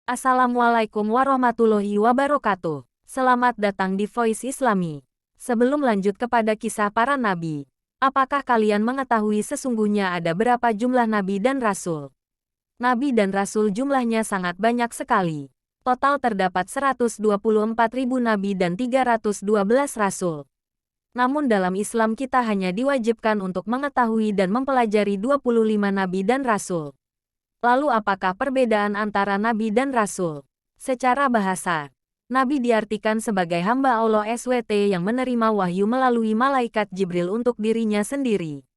Assalamualaikum warahmatullahi wabarakatuh. Selamat datang di Voice Islami. Sebelum lanjut kepada kisah para nabi, apakah kalian mengetahui sesungguhnya ada berapa jumlah nabi dan rasul? Nabi dan rasul jumlahnya sangat banyak sekali. Total terdapat 124.000 nabi dan 312 rasul. Namun dalam Islam kita hanya diwajibkan untuk mengetahui dan mempelajari 25 nabi dan rasul. Lalu apakah perbedaan antara nabi dan rasul? Secara bahasa, nabi diartikan sebagai hamba Allah SWT yang menerima wahyu melalui malaikat Jibril untuk dirinya sendiri.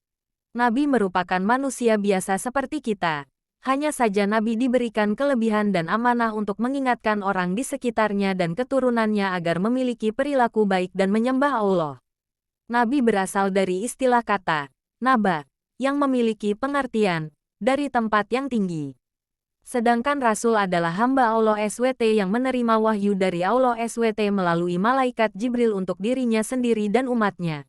Nabi merupakan manusia biasa seperti kita. Hanya saja nabi diberikan kelebihan dan amanah untuk mengingatkan orang di sekitarnya dan keturunannya agar memiliki perilaku baik dan menyembah Allah. Nabi berasal dari istilah kata naba, yang memiliki pengertian dari tempat yang tinggi. Sedangkan Rasul adalah hamba Allah SWT yang menerima wahyu dari Allah SWT melalui malaikat Jibril untuk dirinya sendiri dan umatnya.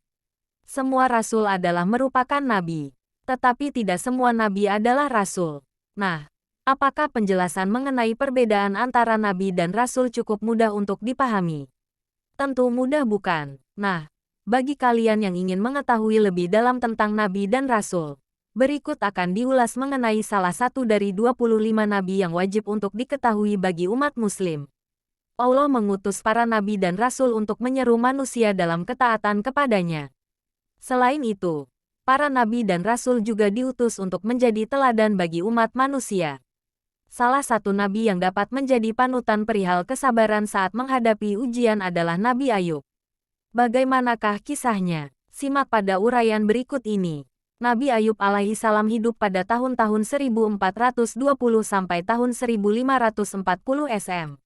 Semua Rasul adalah merupakan nabi, tetapi tidak semua nabi adalah Rasul. Nah, apakah penjelasan mengenai perbedaan antara nabi dan Rasul cukup mudah untuk dipahami? Tentu mudah bukan? Nah, bagi kalian yang ingin mengetahui lebih dalam tentang nabi dan Rasul, berikut akan diulas mengenai salah satu dari 25 nabi yang wajib untuk diketahui bagi umat muslim. Allah mengutus para nabi dan rasul untuk menyeru manusia dalam ketaatan kepadanya. Selain itu, para nabi dan rasul juga diutus untuk menjadi teladan bagi umat manusia. Salah satu nabi yang dapat menjadi panutan perihal kesabaran saat menghadapi ujian adalah Nabi Ayub. Bagaimanakah kisahnya? Simak pada uraian berikut ini. Nabi Ayub alaihi salam hidup pada tahun-tahun 1420 sampai tahun 1540 SM.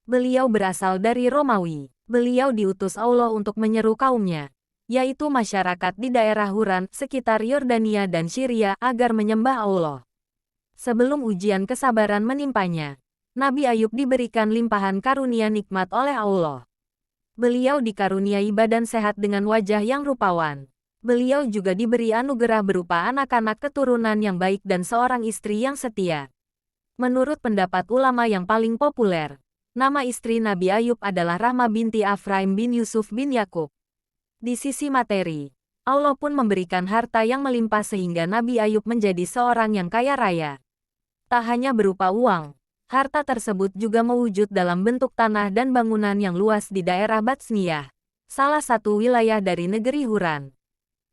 Beliau berasal dari Romawi. Beliau diutus Allah untuk menyeru kaumnya, yaitu masyarakat di daerah Huran, sekitar Yordania dan Syria agar menyembah Allah. Sebelum ujian kesabaran menimpanya, Nabi Ayub diberikan limpahan karunia nikmat oleh Allah. Beliau dikaruniai badan sehat dengan wajah yang rupawan. Beliau juga diberi anugerah berupa anak-anak keturunan yang baik dan seorang istri yang setia. Menurut pendapat ulama yang paling populer, nama istri Nabi Ayub adalah Rahma binti Afraim bin Yusuf bin Yakub. Di sisi materi, Allah pun memberikan harta yang melimpah sehingga Nabi Ayub menjadi seorang yang kaya raya. Tak hanya berupa uang, harta tersebut juga mewujud dalam bentuk tanah dan bangunan yang luas di daerah Batsniyah, salah satu wilayah dari negeri Huran.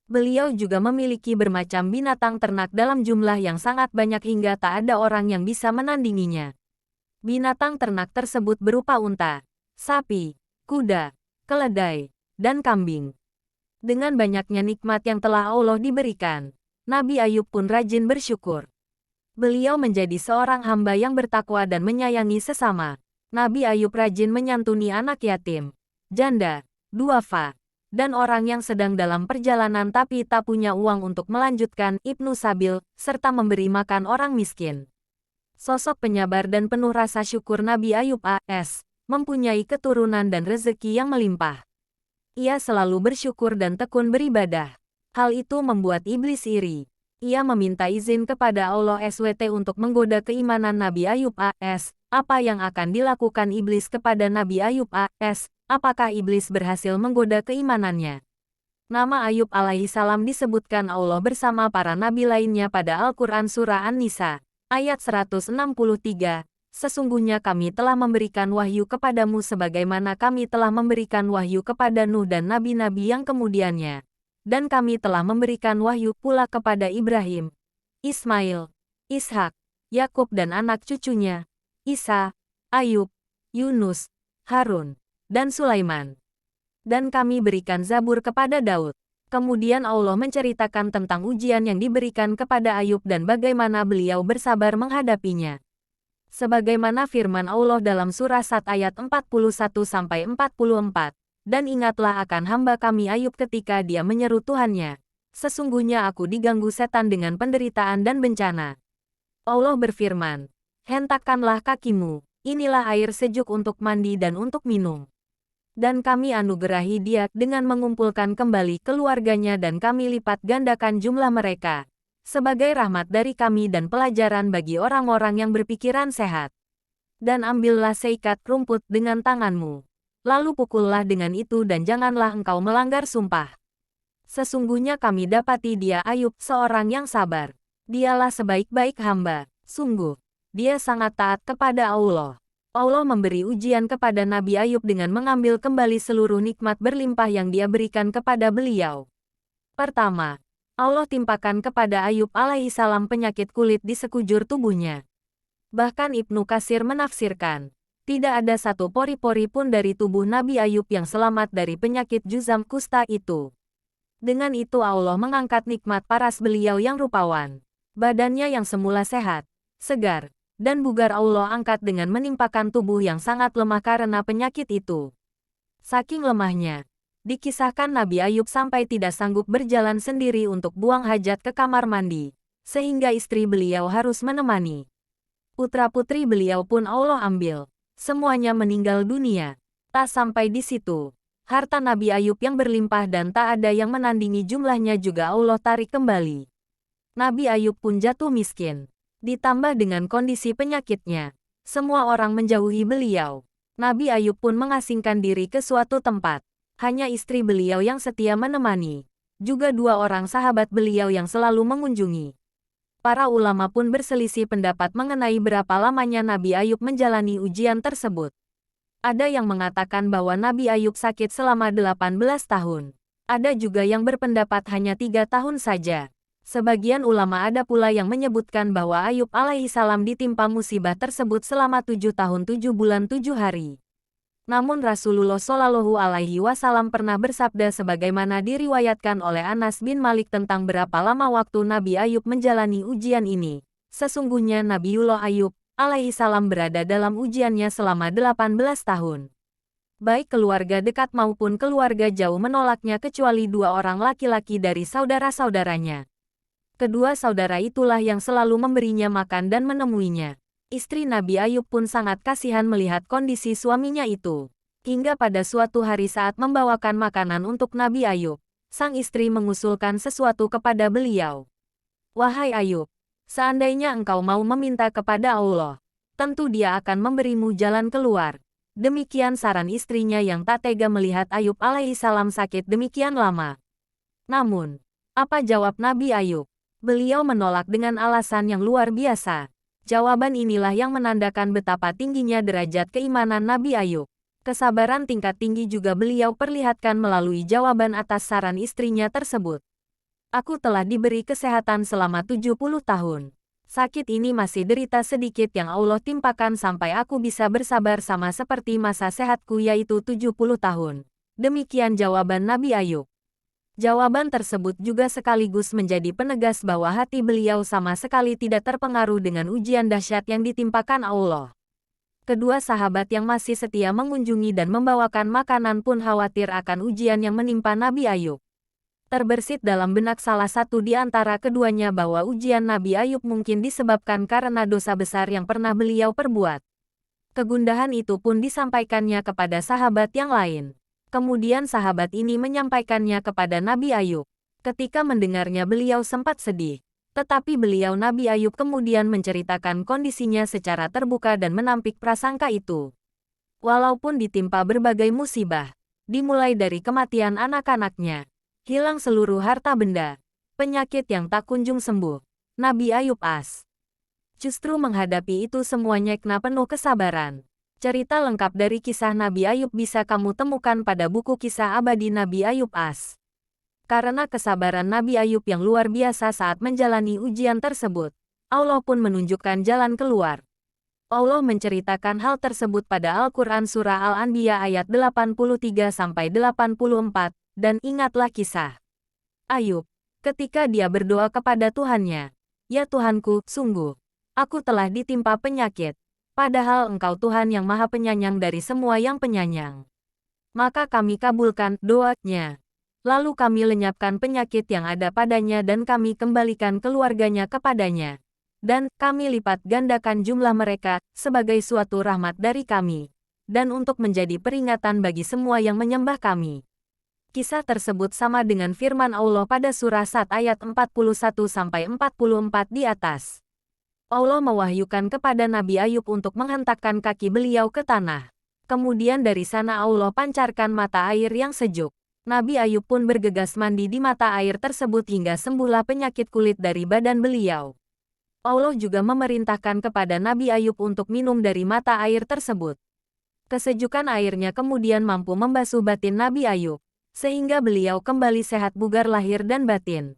Beliau juga memiliki bermacam binatang ternak dalam jumlah yang sangat banyak hingga tak ada orang yang bisa menandinginya. Binatang ternak tersebut berupa unta, sapi, kuda, keledai, dan kambing. Dengan banyaknya nikmat yang telah Allah diberikan, Nabi Ayub pun rajin bersyukur. Beliau menjadi seorang hamba yang bertakwa dan menyayangi sesama. Nabi Ayub rajin menyantuni anak yatim, janda, duafa, dan orang yang sedang dalam perjalanan tapi tak punya uang untuk melanjutkan Ibnu Sabil, serta memberi makan orang miskin. Sosok penyabar dan penuh rasa syukur Nabi Ayub a.s. mempunyai keturunan dan rezeki yang melimpah. Ia selalu bersyukur dan tekun beribadah. Hal itu membuat iblis iri. Ia meminta izin kepada Allah SWT untuk menggoda keimanan Nabi Ayub a.s. Apa yang akan dilakukan iblis kepada Nabi Ayub a.s.? Apakah iblis berhasil menggoda keimanannya? Nama Ayub alaihi salam disebutkan Allah bersama para nabi lainnya pada Al-Quran Surah An-Nisa, ayat 163. Sesungguhnya kami telah memberikan wahyu kepadamu sebagaimana kami telah memberikan wahyu kepada Nuh dan nabi-nabi yang kemudiannya. Dan kami telah memberikan wahyu pula kepada Ibrahim, Ismail, Ishak, Yakub dan anak cucunya, Isa, Ayub, Yunus, Harun, dan Sulaiman. Dan kami berikan Zabur kepada Daud. Kemudian Allah menceritakan tentang ujian yang diberikan kepada Ayub dan bagaimana beliau bersabar menghadapinya. Sebagaimana firman Allah dalam surah Sad ayat 41-44. Dan ingatlah akan hamba kami Ayub ketika dia menyeru Tuhannya. Sesungguhnya aku diganggu setan dengan penderitaan dan bencana. Allah berfirman, hentakkanlah kakimu, inilah air sejuk untuk mandi dan untuk minum. Dan kami anugerahi dia dengan mengumpulkan kembali keluarganya dan kami lipat gandakan jumlah mereka, sebagai rahmat dari kami dan pelajaran bagi orang-orang yang berpikiran sehat. Dan ambillah seikat rumput dengan tanganmu. Lalu pukullah dengan itu dan janganlah engkau melanggar sumpah. Sesungguhnya kami dapati dia Ayub seorang yang sabar. Dialah sebaik-baik hamba. Sungguh, dia sangat taat kepada Allah. Allah memberi ujian kepada Nabi Ayub dengan mengambil kembali seluruh nikmat berlimpah yang dia berikan kepada beliau. Pertama, Allah timpakan kepada Ayub alaihissalam penyakit kulit di sekujur tubuhnya. Bahkan Ibnu Katsir menafsirkan, tidak ada satu pori-pori pun dari tubuh Nabi Ayub yang selamat dari penyakit juzam kusta itu. Dengan itu Allah mengangkat nikmat paras beliau yang rupawan. Badannya yang semula sehat, segar, dan bugar Allah angkat dengan menimpakan tubuh yang sangat lemah karena penyakit itu. Saking lemahnya, dikisahkan Nabi Ayub sampai tidak sanggup berjalan sendiri untuk buang hajat ke kamar mandi, sehingga istri beliau harus menemani. Putra-putri beliau pun Allah ambil. Semuanya meninggal dunia. Tak sampai di situ. Harta Nabi Ayub yang berlimpah dan tak ada yang menandingi jumlahnya juga Allah tarik kembali. Nabi Ayub pun jatuh miskin. Ditambah dengan kondisi penyakitnya, semua orang menjauhi beliau. Nabi Ayub pun mengasingkan diri ke suatu tempat. Hanya istri beliau yang setia menemani. Juga 2 orang sahabat beliau yang selalu mengunjungi. Para ulama pun berselisih pendapat mengenai berapa lamanya Nabi Ayub menjalani ujian tersebut. Ada yang mengatakan bahwa Nabi Ayub sakit selama 18 tahun. Ada juga yang berpendapat hanya 3 tahun saja. Sebagian ulama ada pula yang menyebutkan bahwa Ayub alaihissalam ditimpa musibah tersebut selama 7 tahun 7 bulan 7 hari. Namun Rasulullah Shallallahu Alaihi Wasallam pernah bersabda sebagaimana diriwayatkan oleh Anas bin Malik tentang berapa lama waktu Nabi Ayub menjalani ujian ini. Sesungguhnya Nabiullah Ayub alaihissalam berada dalam ujiannya selama 18 tahun. Baik keluarga dekat maupun keluarga jauh menolaknya kecuali 2 orang laki-laki dari saudara-saudaranya. Kedua saudara itulah yang selalu memberinya makan dan menemuinya. Istri Nabi Ayub pun sangat kasihan melihat kondisi suaminya itu. Hingga pada suatu hari saat membawakan makanan untuk Nabi Ayub, sang istri mengusulkan sesuatu kepada beliau. Wahai Ayub, seandainya engkau mau meminta kepada Allah, tentu Dia akan memberimu jalan keluar. Demikian saran istrinya yang tak tega melihat Ayub alaihissalam sakit demikian lama. Namun, apa jawab Nabi Ayub? Beliau menolak dengan alasan yang luar biasa. Jawaban inilah yang menandakan betapa tingginya derajat keimanan Nabi Ayub. Kesabaran tingkat tinggi juga beliau perlihatkan melalui jawaban atas saran istrinya tersebut. Aku telah diberi kesehatan selama 70 tahun. Sakit ini masih derita sedikit yang Allah timpakan sampai aku bisa bersabar sama seperti masa sehatku yaitu 70 tahun. Demikian jawaban Nabi Ayub. Jawaban tersebut juga sekaligus menjadi penegas bahwa hati beliau sama sekali tidak terpengaruh dengan ujian dahsyat yang ditimpakan Allah. Kedua sahabat yang masih setia mengunjungi dan membawakan makanan pun khawatir akan ujian yang menimpa Nabi Ayub. Terbersit dalam benak salah satu di antara keduanya bahwa ujian Nabi Ayub mungkin disebabkan karena dosa besar yang pernah beliau perbuat. Kegundahan itu pun disampaikannya kepada sahabat yang lain. Kemudian sahabat ini menyampaikannya kepada Nabi Ayub. Ketika mendengarnya beliau sempat sedih. Tetapi beliau Nabi Ayub kemudian menceritakan kondisinya secara terbuka dan menampik prasangka itu. Walaupun ditimpa berbagai musibah, dimulai dari kematian anak-anaknya, hilang seluruh harta benda, penyakit yang tak kunjung sembuh, Nabi Ayub justru menghadapi itu semuanya kena penuh kesabaran. Cerita lengkap dari kisah Nabi Ayub bisa kamu temukan pada buku kisah abadi Nabi Ayub Karena kesabaran Nabi Ayub yang luar biasa saat menjalani ujian tersebut, Allah pun menunjukkan jalan keluar. Allah menceritakan hal tersebut pada Al-Quran Surah Al-Anbiya ayat 83-84, dan ingatlah kisah Ayub, ketika dia berdoa kepada Tuhannya, "Ya Tuhanku, sungguh, aku telah ditimpa penyakit. Padahal Engkau Tuhan yang Maha Penyayang dari semua yang penyayang. Maka kami kabulkan doanya. Lalu kami lenyapkan penyakit yang ada padanya dan kami kembalikan keluarganya kepadanya. Dan kami lipat gandakan jumlah mereka sebagai suatu rahmat dari kami. Dan untuk menjadi peringatan bagi semua yang menyembah kami." Kisah tersebut sama dengan firman Allah pada surah Sad ayat 41-44 di atas. Allah mewahyukan kepada Nabi Ayub untuk menghentakkan kaki beliau ke tanah. Kemudian dari sana Allah pancarkan mata air yang sejuk. Nabi Ayub pun bergegas mandi di mata air tersebut hingga sembuhlah penyakit kulit dari badan beliau. Allah juga memerintahkan kepada Nabi Ayub untuk minum dari mata air tersebut. Kesejukan airnya kemudian mampu membasuh batin Nabi Ayub, sehingga beliau kembali sehat bugar lahir dan batin.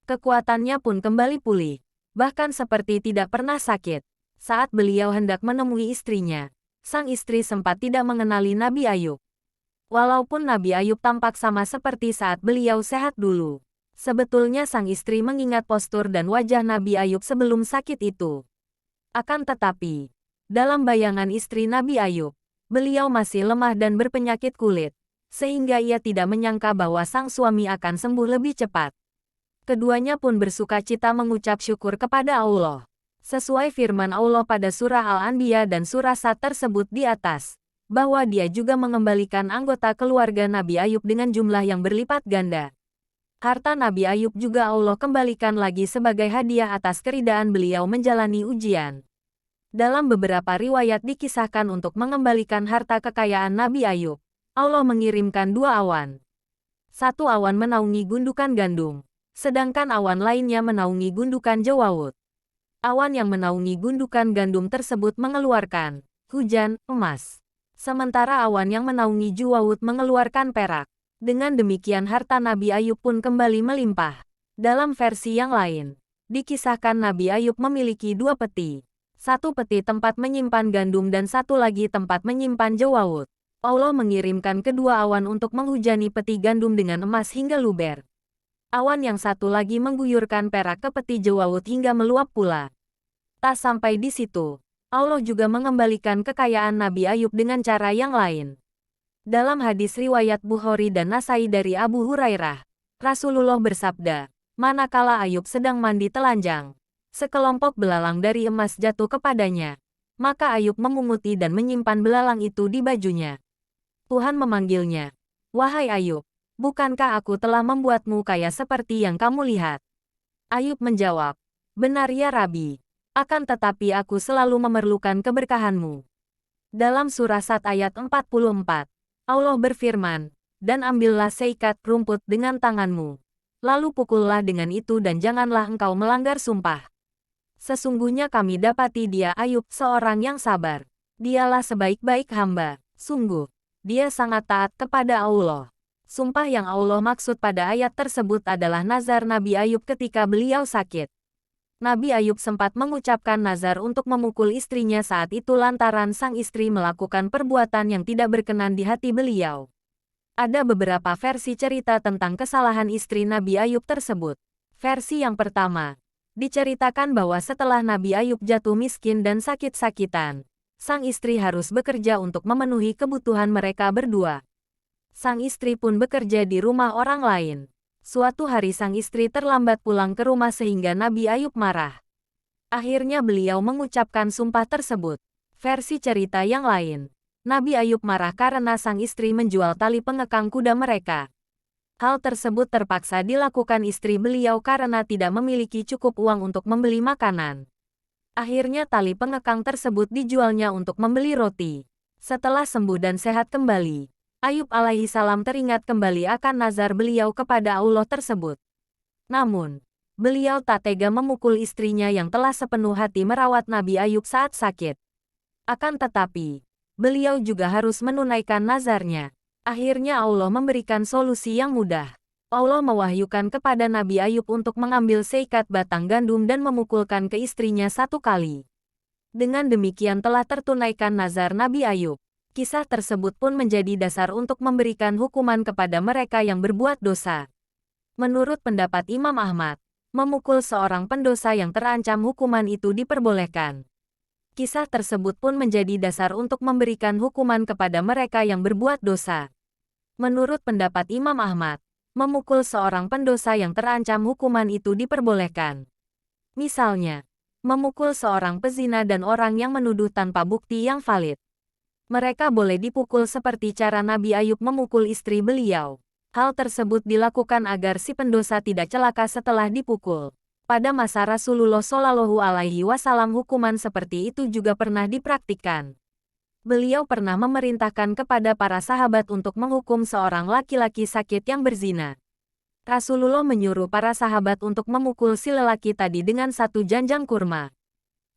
Kekuatannya pun kembali pulih, bahkan seperti tidak pernah sakit. Saat beliau hendak menemui istrinya, sang istri sempat tidak mengenali Nabi Ayub. Walaupun Nabi Ayub tampak sama seperti saat beliau sehat dulu, sebetulnya sang istri mengingat postur dan wajah Nabi Ayub sebelum sakit itu. Akan tetapi, dalam bayangan istri Nabi Ayub, beliau masih lemah dan berpenyakit kulit, sehingga ia tidak menyangka bahwa sang suami akan sembuh lebih cepat. Keduanya pun bersukacita mengucap syukur kepada Allah. Sesuai firman Allah pada surah Al-Anbiya dan surah Sad tersebut di atas, bahwa dia juga mengembalikan anggota keluarga Nabi Ayub dengan jumlah yang berlipat ganda. Harta Nabi Ayub juga Allah kembalikan lagi sebagai hadiah atas keridaan beliau menjalani ujian. Dalam beberapa riwayat dikisahkan untuk mengembalikan harta kekayaan Nabi Ayub, Allah mengirimkan 2 awan. 1 awan menaungi gundukan gandum, sedangkan awan lainnya menaungi gundukan jewawut. Awan yang menaungi gundukan gandum tersebut mengeluarkan hujan emas, sementara awan yang menaungi jewawut mengeluarkan perak. Dengan demikian harta Nabi Ayub pun kembali melimpah. Dalam versi yang lain, dikisahkan Nabi Ayub memiliki 2 peti. 1 peti tempat menyimpan gandum dan 1 lagi tempat menyimpan jewawut. Allah mengirimkan kedua awan untuk menghujani peti gandum dengan emas hingga luber. Awan yang 1 lagi mengguyurkan perak ke peti jewawut hingga meluap pula. Tak sampai di situ, Allah juga mengembalikan kekayaan Nabi Ayub dengan cara yang lain. Dalam hadis riwayat Bukhari dan Nasai dari Abu Hurairah, Rasulullah bersabda, manakala Ayub sedang mandi telanjang, sekelompok belalang dari emas jatuh kepadanya. Maka Ayub memunguti dan menyimpan belalang itu di bajunya. Tuhan memanggilnya, wahai Ayub, bukankah aku telah membuatmu kaya seperti yang kamu lihat? Ayub menjawab, benar ya Rabi, akan tetapi aku selalu memerlukan keberkahanmu. Dalam surah Sad ayat 44, Allah berfirman, dan ambillah seikat rumput dengan tanganmu. Lalu pukullah dengan itu dan janganlah engkau melanggar sumpah. Sesungguhnya kami dapati dia Ayub seorang yang sabar. Dialah sebaik-baik hamba. Sungguh, dia sangat taat kepada Allah. Sumpah yang Allah maksud pada ayat tersebut adalah nazar Nabi Ayub ketika beliau sakit. Nabi Ayub sempat mengucapkan nazar untuk memukul istrinya saat itu lantaran sang istri melakukan perbuatan yang tidak berkenan di hati beliau. Ada beberapa versi cerita tentang kesalahan istri Nabi Ayub tersebut. Versi yang pertama, diceritakan bahwa setelah Nabi Ayub jatuh miskin dan sakit-sakitan, sang istri harus bekerja untuk memenuhi kebutuhan mereka berdua. Sang istri pun bekerja di rumah orang lain. Suatu hari sang istri terlambat pulang ke rumah sehingga Nabi Ayub marah. Akhirnya beliau mengucapkan sumpah tersebut. Versi cerita yang lain, Nabi Ayub marah karena sang istri menjual tali pengekang kuda mereka. Hal tersebut terpaksa dilakukan istri beliau karena tidak memiliki cukup uang untuk membeli makanan. Akhirnya tali pengekang tersebut dijualnya untuk membeli roti. Setelah sembuh dan sehat kembali, Ayub alaihi salam teringat kembali akan nazar beliau kepada Allah tersebut. Namun, beliau tak tega memukul istrinya yang telah sepenuh hati merawat Nabi Ayub saat sakit. Akan tetapi, beliau juga harus menunaikan nazarnya. Akhirnya Allah memberikan solusi yang mudah. Allah mewahyukan kepada Nabi Ayub untuk mengambil seikat batang gandum dan memukulkan ke istrinya 1 kali. Dengan demikian telah tertunaikan nazar Nabi Ayub. Kisah tersebut pun menjadi dasar untuk memberikan hukuman kepada mereka yang berbuat dosa. Menurut pendapat Imam Ahmad, memukul seorang pendosa yang terancam hukuman itu diperbolehkan. Kisah tersebut pun menjadi dasar untuk memberikan hukuman kepada mereka yang berbuat dosa. Menurut pendapat Imam Ahmad, memukul seorang pendosa yang terancam hukuman itu diperbolehkan. Misalnya, memukul seorang pezina dan orang yang menuduh tanpa bukti yang valid. Mereka boleh dipukul seperti cara Nabi Ayub memukul istri beliau. Hal tersebut dilakukan agar si pendosa tidak celaka setelah dipukul. Pada masa Rasulullah Shallallahu Alaihi Wasallam hukuman seperti itu juga pernah dipraktikkan. Beliau pernah memerintahkan kepada para sahabat untuk menghukum seorang laki-laki sakit yang berzina. Rasulullah menyuruh para sahabat untuk memukul si lelaki tadi dengan satu janjang kurma.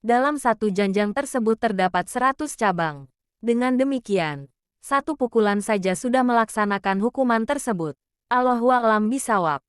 Dalam satu janjang tersebut terdapat 100 cabang. Dengan demikian, satu pukulan saja sudah melaksanakan hukuman tersebut. Allahu a'lam bishawab.